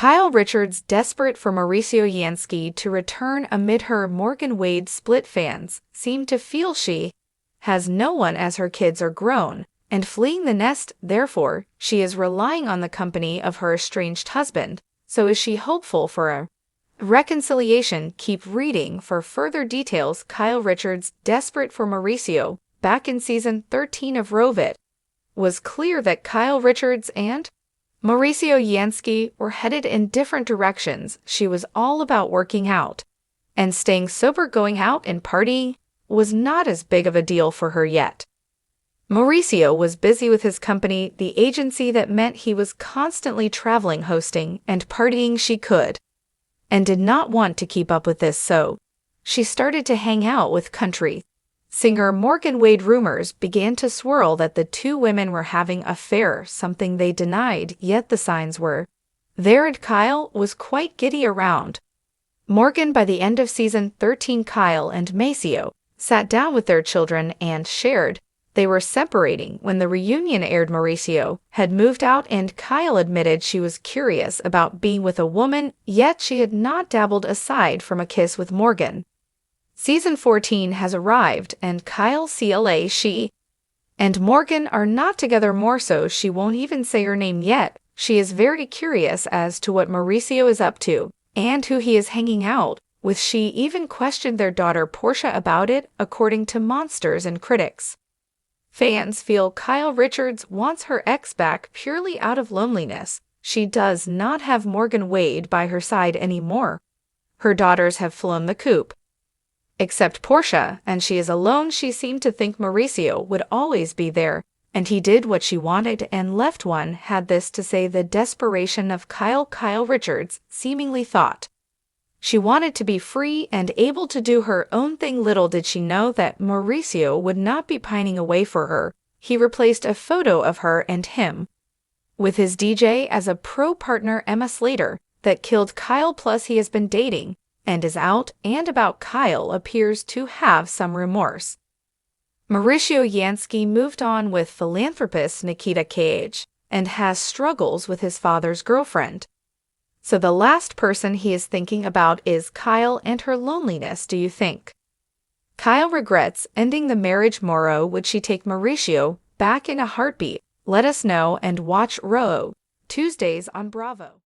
Kyle Richards, desperate for Mauricio Yansky to return amid her Morgan-Wade split, fans seem to feel she has no one as her kids are grown and fleeing the nest. Therefore, she is relying on the company of her estranged husband. So is she hopeful for a reconciliation? Keep reading for further details. Kyle Richards, desperate for Mauricio. Back in season 13 of RHOBH, it was clear that Kyle Richards and Mauricio Yansky were headed in different directions. She was all about working out and staying sober. Going out and partying was not as big of a deal for her yet. Mauricio was busy with his company, the agency, that meant he was constantly traveling, hosting, and partying. She could and did not want to keep up with this, so she started to hang out with country singer Morgan-Wade. Rumors began to swirl that the two women were having an affair, something they denied, yet the signs were there, and Kyle was quite giddy around Morgan. By the end of season 13, Kyle and Mauricio sat down with their children and shared they were separating. When the reunion aired, Mauricio had moved out and Kyle admitted she was curious about being with a woman, yet she had not dabbled aside from a kiss with Morgan. Season 14 has arrived and she and Morgan are not together. More so, she won't even say her name yet. She is very curious as to what Mauricio is up to and who he is hanging out with. She even questioned their daughter Portia about it, according to monsters and critics. Fans feel Kyle Richards wants her ex back purely out of loneliness. She does not have Morgan-Wade by her side anymore. Her daughters have flown the coop, except Portia, and she is alone. She seemed to think Mauricio would always be there, and he did what she wanted and left. One had this to say: the desperation of Kyle Richards seemingly thought she wanted to be free and able to do her own thing. Little did she know that Mauricio would not be pining away for her. He replaced a photo of her and him with his DJ as a pro partner, Emma Slater, that killed Kyle. Plus, he has been dating and is out and about. Kyle appears to have some remorse. Mauricio Yansky moved on with philanthropist Nikita Cage and has struggles with his father's girlfriend. So the last person he is thinking about is Kyle and her loneliness. Do you think Kyle regrets ending the marriage? Moro, would she take Mauricio back in a heartbeat? Let us know and watch RHOBH Tuesdays on Bravo.